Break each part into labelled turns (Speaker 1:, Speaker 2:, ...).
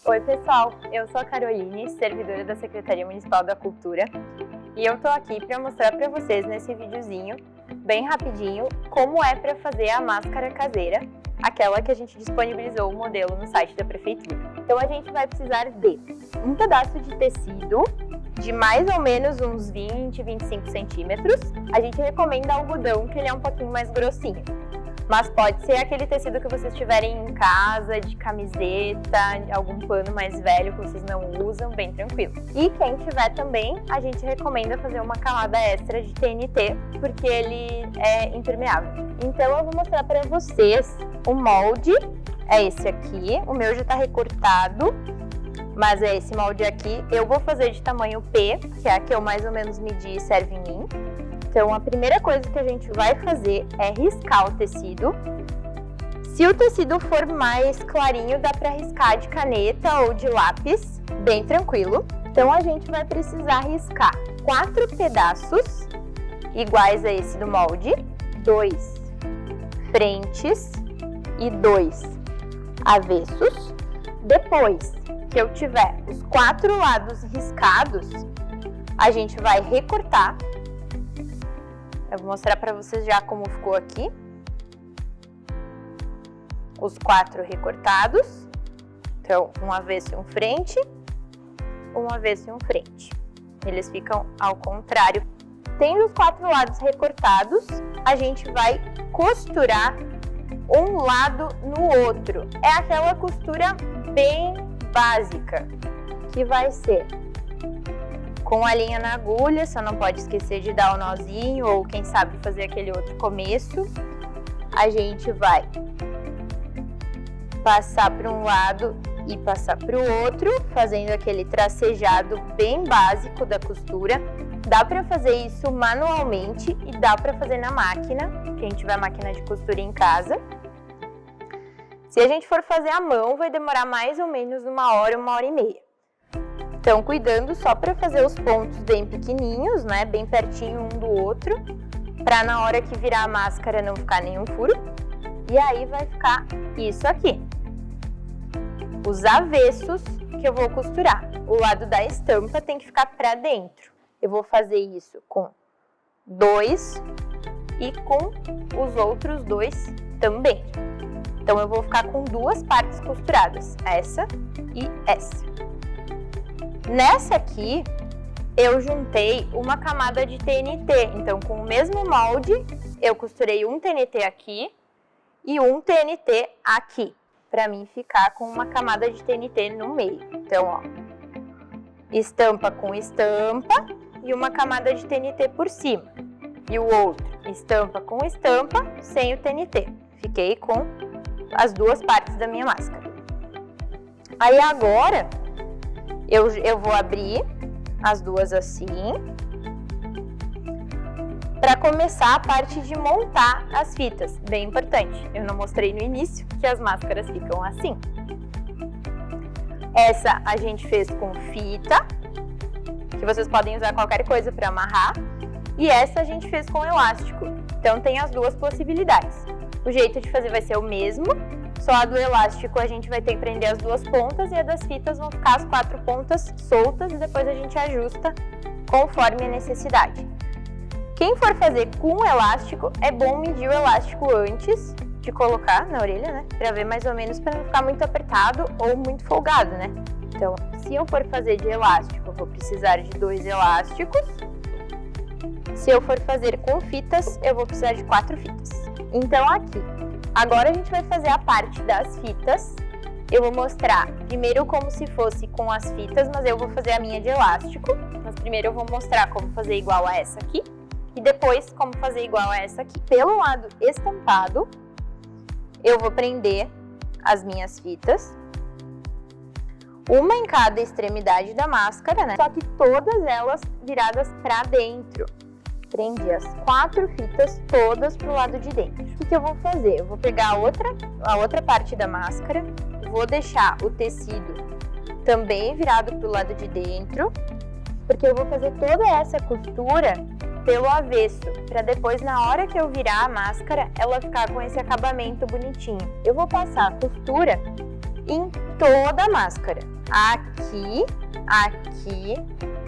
Speaker 1: Oi pessoal, eu sou a Caroline, servidora da Secretaria Municipal da Cultura, e eu tô aqui para mostrar para vocês nesse videozinho, bem rapidinho, como é para fazer a máscara caseira, aquela que a gente disponibilizou o modelo no site da Prefeitura. Então a gente vai precisar de um pedaço de tecido de mais ou menos uns 20, 25 centímetros. A gente recomenda algodão, que ele é um pouquinho mais grossinho. Mas pode ser aquele tecido que vocês tiverem em casa, de camiseta, algum pano mais velho que vocês não usam, bem tranquilo. E quem tiver também, a gente recomenda fazer uma camada extra de TNT, porque ele é impermeável. Então eu vou mostrar para vocês o molde, é esse aqui, o meu já está recortado, mas é esse molde aqui. Eu vou fazer de tamanho P, que é a que eu mais ou menos medi e serve em mim. Então, a primeira coisa que a gente vai fazer é riscar o tecido. Se o tecido for mais clarinho, dá para riscar de caneta ou de lápis, bem tranquilo. Então, a gente vai precisar riscar 4 pedaços iguais a esse do molde, 2 frentes e 2 avessos. Depois que eu tiver os 4 lados riscados, a gente vai recortar. Eu vou mostrar para vocês já como ficou aqui. Os 4 recortados. Então, um avesso e um frente, um avesso e um frente. Eles ficam ao contrário. Tendo os 4 lados recortados, a gente vai costurar um lado no outro. É aquela costura bem básica, que vai ser com a linha na agulha, só não pode esquecer de dar o nozinho ou quem sabe fazer aquele outro começo. A gente vai passar para um lado e passar para o outro, fazendo aquele tracejado bem básico da costura. Dá para fazer isso manualmente e dá para fazer na máquina, quem tiver máquina de costura em casa. Se a gente for fazer à mão, vai demorar mais ou menos 1 hora e meia. Então, cuidando só para fazer os pontos bem pequenininhos, né, bem pertinho um do outro, para na hora que virar a máscara não ficar nenhum furo. E aí vai ficar isso aqui. Os avessos que eu vou costurar. O lado da estampa tem que ficar para dentro. Eu vou fazer isso com 2 e com os outros 2 também. Então, eu vou ficar com 2 partes costuradas, essa e essa. Nessa aqui, eu juntei uma camada de TNT, então com o mesmo molde, eu costurei um TNT aqui e um TNT aqui, para mim ficar com uma camada de TNT no meio. Então, ó, estampa com estampa e uma camada de TNT por cima. E o outro, estampa com estampa, sem o TNT. Fiquei com as 2 partes da minha máscara. Aí agora, eu vou abrir as 2 assim, para começar a parte de montar as fitas, bem importante. Eu não mostrei no início que as máscaras ficam assim. Essa a gente fez com fita, que vocês podem usar qualquer coisa para amarrar, e essa a gente fez com elástico. Então tem as 2 possibilidades. O jeito de fazer vai ser o mesmo, só a do elástico a gente vai ter que prender as 2 pontas e a das fitas vão ficar as 4 pontas soltas e depois a gente ajusta conforme a necessidade. Quem for fazer com elástico, é bom medir o elástico antes de colocar na orelha, né? Pra ver mais ou menos, para não ficar muito apertado ou muito folgado, né? Então, se eu for fazer de elástico, eu vou precisar de 2 elásticos. Se eu for fazer com fitas, eu vou precisar de 4 fitas. Então, aqui. Agora a gente vai fazer a parte das fitas. Eu vou mostrar primeiro como se fosse com as fitas, mas eu vou fazer a minha de elástico. Mas primeiro eu vou mostrar como fazer igual a essa aqui e depois como fazer igual a essa aqui. Pelo lado estampado, eu vou prender as minhas fitas, uma em cada extremidade da máscara, né? Só que todas elas viradas para dentro. Prendi as 4 fitas todas pro lado de dentro. O que eu vou fazer? Eu vou pegar a outra parte da máscara, vou deixar o tecido também virado pro lado de dentro, porque eu vou fazer toda essa costura pelo avesso, para depois, na hora que eu virar a máscara, ela ficar com esse acabamento bonitinho. Eu vou passar a costura em toda a máscara. Aqui, aqui,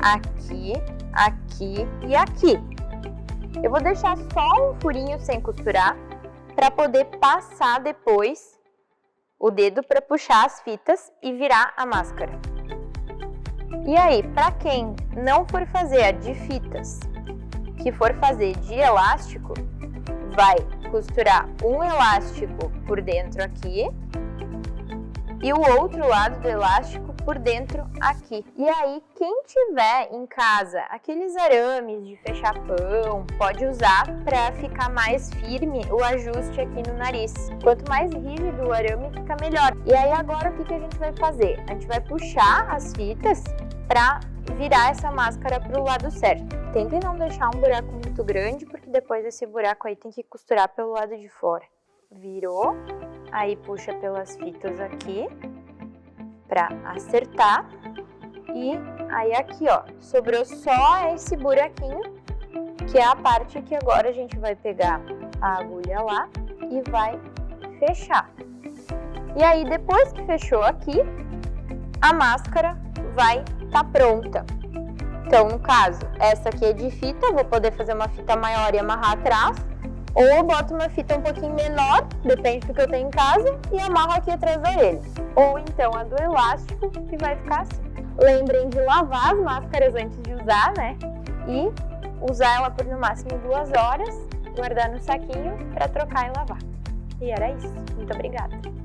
Speaker 1: aqui, aqui e aqui. Eu vou deixar só um furinho sem costurar para poder passar depois o dedo para puxar as fitas e virar a máscara. E aí, para quem não for fazer a de fitas, que for fazer de elástico, vai costurar um elástico por dentro aqui e o outro lado do elástico por dentro aqui. E aí, quem tiver em casa aqueles arames de fechar pão, pode usar para ficar mais firme o ajuste aqui no nariz. Quanto mais rígido o arame, fica melhor. E aí agora o que a gente vai fazer? A gente vai puxar as fitas para virar essa máscara para o lado certo. Tentem não deixar um buraco muito grande, porque depois esse buraco aí tem que costurar pelo lado de fora. Virou, aí puxa pelas fitas aqui para acertar. E aí aqui, ó, sobrou só esse buraquinho, que é a parte que agora a gente vai pegar a agulha lá e vai fechar. E aí depois que fechou aqui, a máscara vai estar pronta. Então, no caso, essa aqui é de fita, vou poder fazer uma fita maior e amarrar atrás, ou eu boto uma fita um pouquinho menor, depende do que eu tenho em casa, e amarro aqui atrás da orelha. Ou então a do elástico, que vai ficar assim. Lembrem de lavar as máscaras antes de usar, né? E usar ela por no máximo 2 horas, guardar no saquinho para trocar e lavar. E era isso. Muito obrigada!